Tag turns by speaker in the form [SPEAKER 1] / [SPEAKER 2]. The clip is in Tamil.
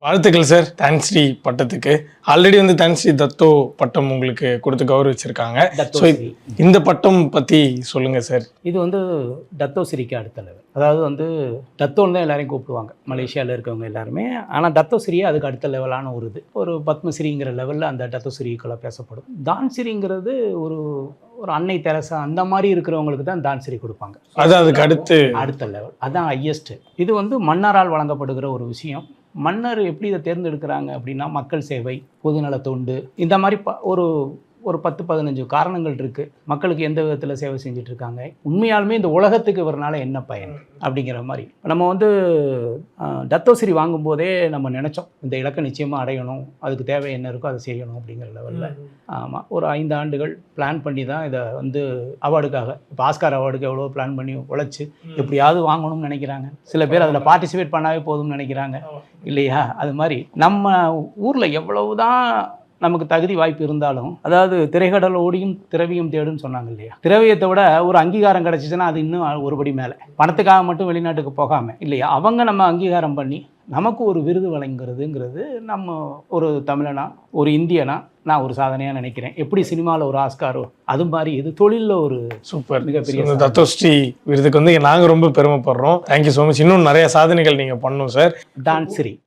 [SPEAKER 1] வாழ்த்துக்கள் சார் தன்ஸ்ரீ பட்டத்துக்கு. ஆல்ரெடி வந்து தன்ஸ்ரீ தத்தோ பட்டம் உங்களுக்கு கொடுத்து கௌரவிச்சிருக்காங்க. ஸோ இந்த பட்டம் பற்றி சொல்லுங்கள் சார்.
[SPEAKER 2] இது வந்து டத்தோஸ்ரீக்கு அடுத்த லெவல். அதாவது வந்து டத்தோன்னு தான் எல்லாரையும் கூப்பிடுவாங்க மலேசியாவில் இருக்கவங்க எல்லாருமே. ஆனால் டத்தோஸ்ரீயே அதுக்கு அடுத்த லெவலான ஒரு இது. ஒரு பத்மஸ்ரீங்கிற லெவலில் அந்த டத்தோஸ்ரீக்கெல்லாம் பேசப்படும். தான்ஸ்ரீங்கிறது ஒரு அன்னை தெரசா அந்த மாதிரி இருக்கிறவங்களுக்கு தான் தான்ஸ்ரீ கொடுப்பாங்க.
[SPEAKER 1] அது அதுக்கு அடுத்த லெவல்,
[SPEAKER 2] அதுதான் ஹையஸ்ட். இது வந்து மன்னரால் வழங்கப்படுகிற ஒரு விஷயம். மன்னர் எப்படி இதை தேர்ந்தெடுக்கிறாங்க அப்படின்னா, மக்கள் சேவை, பொதுநல தொண்டு, இந்த மாதிரி ஒரு 10-15 காரணங்கள் இருக்குது. மக்களுக்கு எந்த விதத்தில் சேவை செஞ்சுட்டு இருக்காங்க, உண்மையாலுமே இந்த உலகத்துக்கு இவரனால என்ன பயன் அப்படிங்கிற மாதிரி. நம்ம வந்து டத்தோஸ்ரீ வாங்கும்போதே நம்ம நினச்சோம் இந்த இலக்கை நிச்சயமாக அடையணும், அதுக்கு தேவை என்ன இருக்கோ அதை செய்யணும் அப்படிங்கிற லெவலில். ஆமாம், ஒரு 5 ஆண்டுகள் பிளான் பண்ணி தான் இதை வந்து அவார்டுக்காக, இப்போ ஆஸ்கார் அவார்டுக்கு எவ்வளோ பிளான் பண்ணி உழைச்சி எப்படியாவது வாங்கணும்னு நினைக்கிறாங்க. சில பேர் அதில் பார்ட்டிசிபேட் பண்ணாவே போதும்னு நினைக்கிறாங்க இல்லையா? அது மாதிரி நம்ம ஊரில் எவ்வளவுதான் நமக்கு தகுதி வாய்ப்பு இருந்தாலும், அதாவது திரைக்கடல் ஓடியும் திரவியம் தேடுன்னு சொன்னாங்க இல்லையா? திரவியத்தை விட ஒரு அங்கீகாரம் கிடச்சிச்சுன்னா அது இன்னும் ஒருபடி மேலே. பணத்துக்காக மட்டும் வெளிநாட்டுக்கு போகாமல் இல்லையா, அவங்க நம்ம அங்கீகாரம் பண்ணி நமக்கு ஒரு விருது வழங்குறதுங்கிறது நம்ம ஒரு தமிழனா, ஒரு இந்தியனா நான் ஒரு சாதனையாக நினைக்கிறேன். எப்படி சினிமாவில் ஒரு ஆஸ்காரோ அது மாதிரி இது தொழிலில் ஒரு
[SPEAKER 1] சூப்பர்
[SPEAKER 2] மிகப்பெரிய
[SPEAKER 1] தத்தோஸ்ரீ விருதுக்கு வந்து நாங்கள் ரொம்ப பெருமைப்படுறோம். Thank you so much. இன்னும் நிறைய சாதனைகள் நீங்கள் பண்ணணும் சார்.
[SPEAKER 2] டான்ஸ்ரீ